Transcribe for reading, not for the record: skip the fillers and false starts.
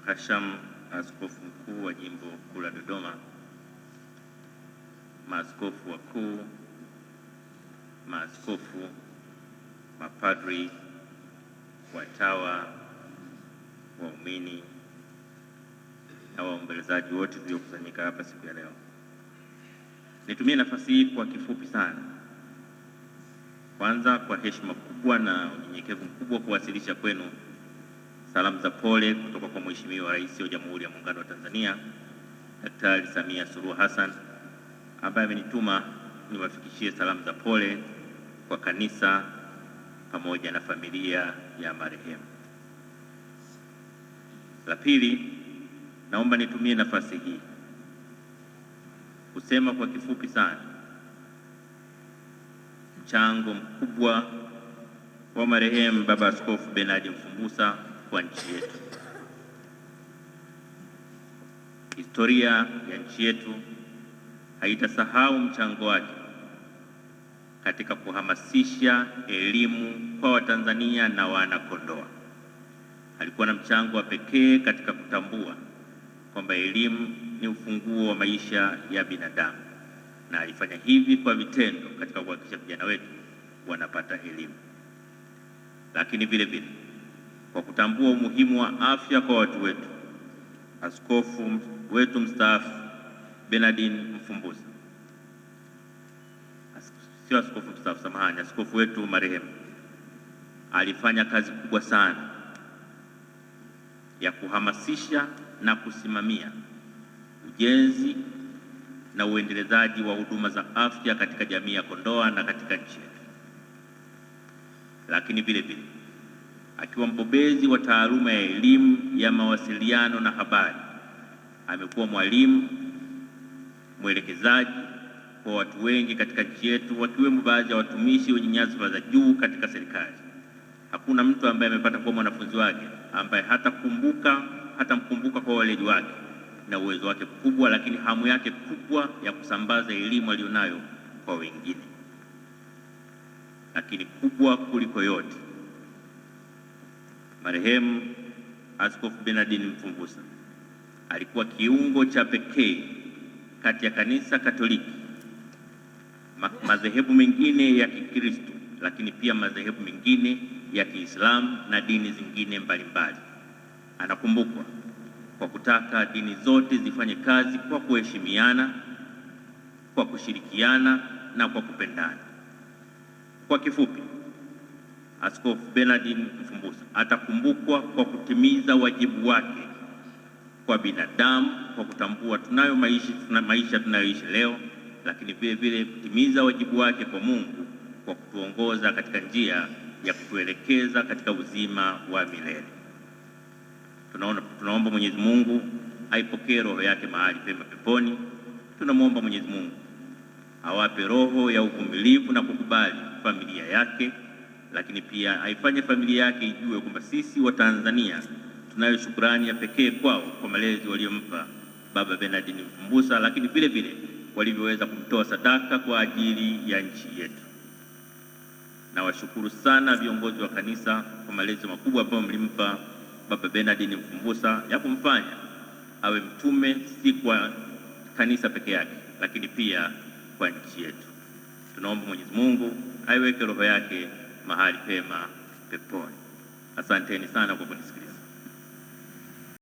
Mhashamu Askofu Mkuu wa Jimbo Kuu la Dodoma, maaskofu wakuu, maaskofu, mapadri, watawa, waumini na waombolezaji wote tuliokusanyika hapa siku ya leo. Nitumie nafasi hii kwa kifupi sana, kwanza kwa heshima kubwa na unyenyekevu mkubwa kuwasilisha kwenu salamu za pole kutoka kwa Mheshimiwa Rais wa Jamhuri ya Muungano wa Tanzania Daktari Samia Suluhu Hassan, ambaye amenituma niwafikishie salamu za pole kwa kanisa pamoja na familia ya marehemu. La pili, naomba nitumie nafasi hii kusema kwa kifupi sana mchango mkubwa wa marehemu Baba Askofu Bernard Mfumbusa kwa nchi yetu. Historia ya nchi yetu haitasahau mchango wake katika kuhamasisha elimu kwa Watanzania na Wanakondoa. Alikuwa na mchango wa pekee katika kutambua kwamba elimu ni ufunguo wa maisha ya binadamu, na alifanya hivi kwa vitendo katika kuhakikisha vijana wetu wanapata elimu. Lakini vile vile kwa kutambua umuhimu wa afya kwa watu wetu, askofu wetu mstaafu Bernard Mfumbusa, sio askofu mstaafu, samahani, askofu wetu marehemu, alifanya kazi kubwa sana ya kuhamasisha na kusimamia ujenzi na uendelezaji wa huduma za afya katika jamii ya Kondoa na katika nchi yetu. Lakini vile vile akiwa mbobezi wa taaluma ya elimu ya mawasiliano na habari, amekuwa mwalimu, mwelekezaji kwa watu wengi katika nchi yetu, wakiwemo baadhi ya watumishi wenye nyadhifa za juu katika serikali. Hakuna mtu ambaye amepata kuwa mwanafunzi wake ambaye hatamkumbuka kwa weledi wake na uwezo wake mkubwa, lakini hamu yake kubwa ya kusambaza elimu aliyonayo kwa wengine. Lakini kubwa kuliko yote, marehemu Askofu Bernard Mfumbusa alikuwa kiungo cha pekee kati ya Kanisa Katoliki, madhehebu mengine ya Kikristo, lakini pia madhehebu mengine ya Kiislamu na dini zingine mbalimbali. Anakumbukwa kwa kutaka dini zote zifanye kazi kwa kuheshimiana, kwa kushirikiana na kwa kupendana. Kwa kifupi, Askofu Bernard Mfumbusa atakumbukwa kwa kutimiza wajibu wake kwa binadamu, kwa kutambua tunayo maisha tunayoishi leo, lakini vile vile kutimiza wajibu wake kwa Mungu kwa kutuongoza katika njia ya kutuelekeza katika uzima wa milele. Tunaomba Mwenyezi Mungu aipokee roho yake mahali pema peponi. Tunamwomba Mwenyezi Mungu awape roho ya uvumilivu na kukubali familia yake, lakini pia aifanye familia yake ijue kwamba sisi wa Tanzania tunayo shukrani ya pekee kwao kwa malezi waliompa Baba Bernard Mfumbusa, lakini vile vile walivyoweza kumtoa sadaka kwa ajili ya nchi yetu. Nawashukuru sana viongozi wa kanisa kwa malezi makubwa ambayo mlimpa Baba Bernard Mfumbusa ya kumfanya awe mtume, si kwa kanisa peke yake, lakini pia kwa nchi yetu. Tunaomba Mwenyezi Mungu aiweke roho yake mahali pema peponi. Asanteni sana kwa kunisikiliza.